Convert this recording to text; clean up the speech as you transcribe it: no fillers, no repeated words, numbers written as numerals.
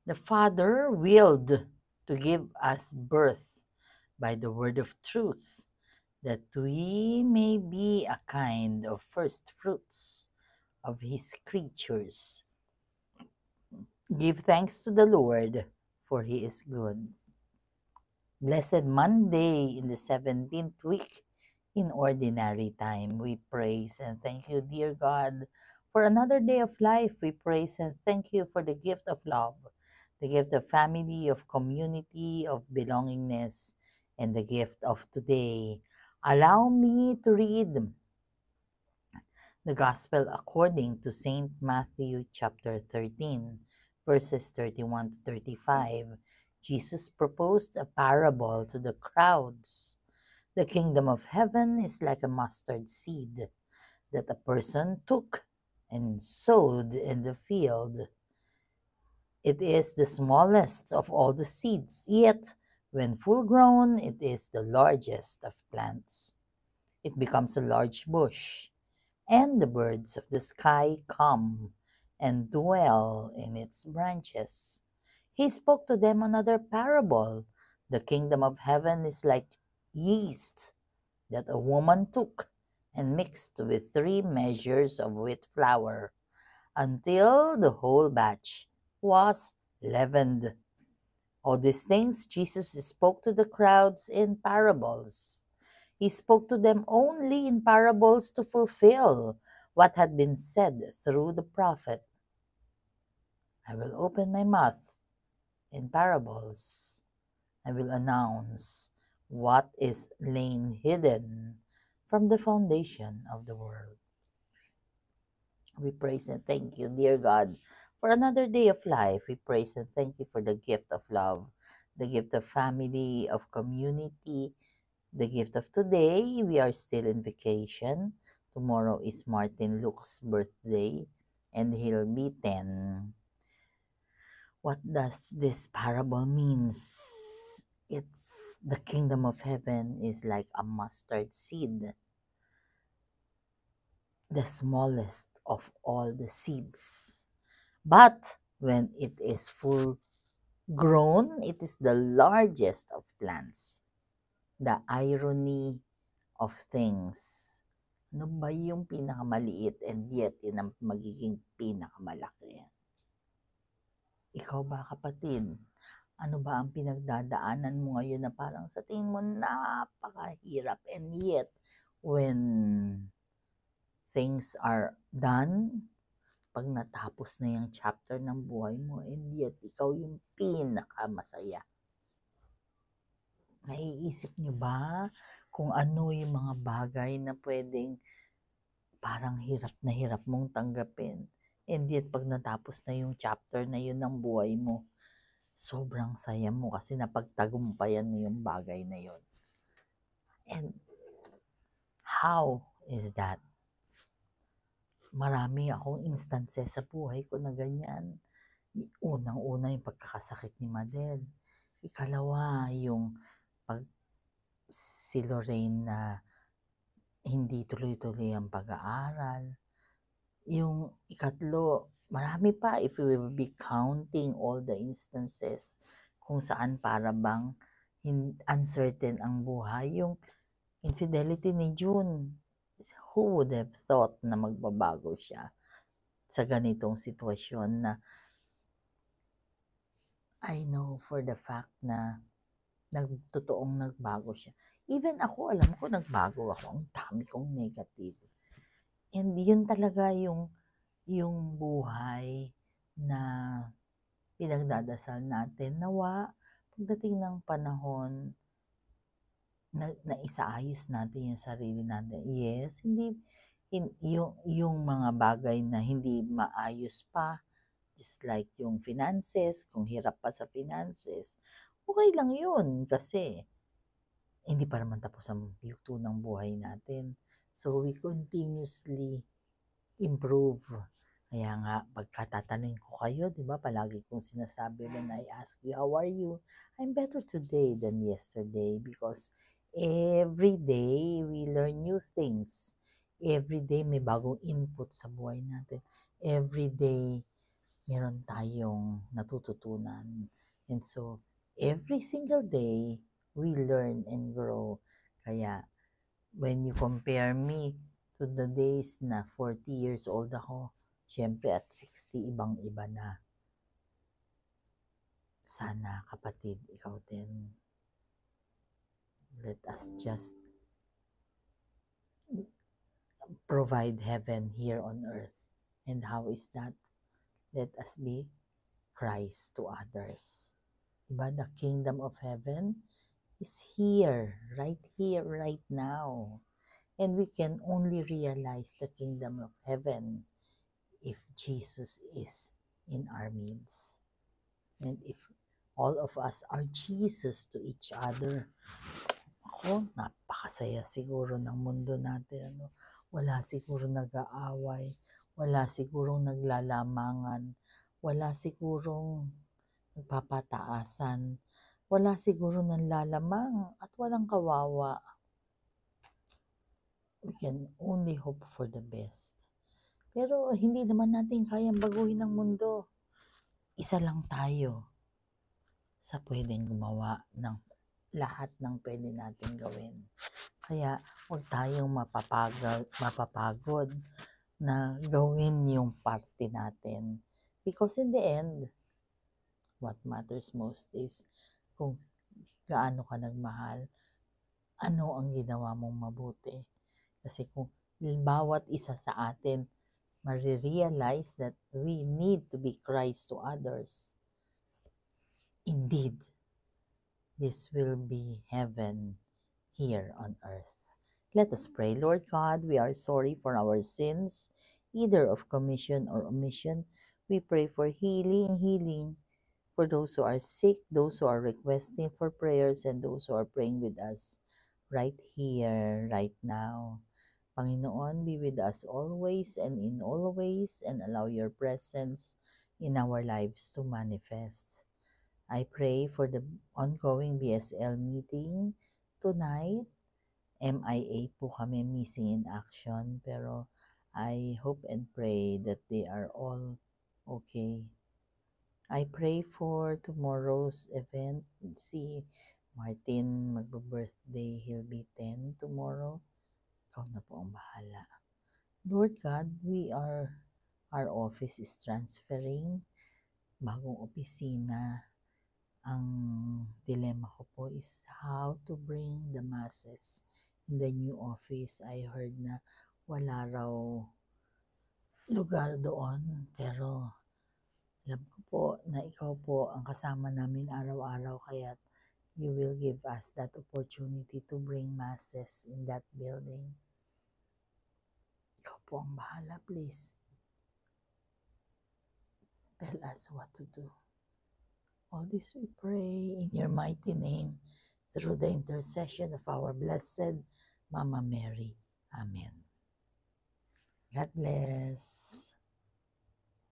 The Father willed to give us birth by the word of truth, that we may be a kind of first fruits of his creatures. Give thanks to the Lord, for he is good. Blessed Monday in the 17th week in ordinary time. We praise and thank you, dear God, for another day of life. We praise and thank you for the gift of love, the gift of family, of community, of belongingness, and the gift of today. Allow me to read the Gospel according to St. Matthew chapter 13, verses 31 to 35. Jesus proposed a parable to the crowds. The kingdom of heaven is like a mustard seed that a person took and sowed in the field. It is the smallest of all the seeds, yet when full grown, it is the largest of plants. It becomes a large bush, and the birds of the sky come and dwell in its branches. He spoke to them another parable. The kingdom of heaven is like yeast that a woman took and mixed with 3 measures of wheat flour until the whole batch was leavened. All these things Jesus spoke to the crowds in parables. He spoke to them only in parables to fulfill what had been said through the prophet. I will open my mouth in parables. I will announce what is lain hidden from the foundation of the world. We praise and thank you, dear God, for another day of life. We praise and thank you for the gift of love, the gift of family, of community, the gift of today. We are still in vacation. Tomorrow is Martin Luke's birthday, and he'll be 10. What does this parable means? It's the kingdom of heaven is like a mustard seed, the smallest of all the seeds. But when it is full grown, it is the largest of plants. The irony of things. Ano ba yung pinakamaliit and yet yun ang magiging pinakamalaki? Ikaw ba, kapatid? Ano ba ang pinagdadaanan mo ngayon na parang sa tingin mo napakahirap, and yet when things are done, pag natapos na yung chapter ng buhay mo, and yet ikaw yung pinakamasaya. Naiisip niyo ba kung ano yung mga bagay na pwedeng parang hirap na hirap mong tanggapin, and yet pag natapos na yung chapter na yun ng buhay mo, sobrang saya mo kasi napagtagumpayan mo yung bagay na yun. And how is that? Marami akong instances sa buhay ko na ganyan. Unang-una yung pagkakasakit ni Madel. Ikalawa, yung pag si Lorraine na hindi tuloy-tuloy ang pag-aaral. Yung ikatlo, marami pa if we will be counting all the instances kung saan para bang uncertain ang buhay. Yung infidelity ni June, who would have thought na magbabago siya sa ganitong sitwasyon na I know for the fact na totoong nagbago siya. Even ako, alam ko nagbago ako. Ang dami kong negative. And yun talaga yung buhay na pinagdadasal natin. Nawa, pagdating ng panahon, na isaayos natin yung sarili natin. Yes, hindi, yung mga bagay na hindi maayos pa, just like yung finances, kung hirap pa sa finances, okay lang yun kasi hindi pa naman tapos ang yugto ng buhay natin. So we continuously improve. Kaya nga, pagkatatanungin ko kayo, di ba, palagi kong sinasabi when I ask you, how are you? I'm better today than yesterday because every day we learn new things. Every day may bagong input sa buhay natin. Every day meron tayong natututunan. And so, every single day, we learn and grow. Kaya, when you compare me to the days na 40 years old ako, syempre at 60, ibang-iba na. Sana, kapatid, ikaw din. Let us just provide heaven here on earth. And how is that? Let us be Christ to others. Diba? The kingdom of heaven is here, right now. And we can only realize the kingdom of heaven if Jesus is in our midst. And if all of us are Jesus to each other, ako, napakasaya siguro ng mundo natin. Ano? Wala siguro nag-aaway, wala sigurong naglalamangan, wala sigurong nagpapataasan, wala siguro nanlalamang at walang kawawa. We can only hope for the best. Pero hindi naman natin kayang baguhin ang mundo. Isa lang tayo sa pwedeng gumawa ng lahat ng pwede natin gawin. Kaya huwag tayong mapapagod na gawin yung parte natin. Because in the end, what matters most is kung gaano ka nagmahal, ano ang ginawa mong mabuti. Kasi kung bawat isa sa atin marirealize that we need to be Christ to others, indeed, this will be heaven here on earth. Let us pray. Lord God, we are sorry for our sins, either of commission or omission. We pray for healing for those who are sick, those who are requesting for prayers, and those who are praying with us right here, right now. Panginoon, be with us always and in all ways, and allow your presence in our lives to manifest. I pray for the ongoing BSL meeting tonight. MIA po kami, missing in action, pero I hope and pray that they are all okay. I pray for tomorrow's event. Si Martin magbe-birthday, he'll be 10 tomorrow. Ikaw na po ang bahala. Lord God, our office is transferring, bagong opisina. Ang dilemma ko po is how to bring the masses in the new office. I heard na wala raw lugar doon, pero alam ko po na ikaw po ang kasama namin araw-araw, kaya you will give us that opportunity to bring masses in that building. Ikaw po ang bahala, please. Tell us what to do. All this we pray in your mighty name, through the intercession of our blessed Mama Mary. Amen. God bless.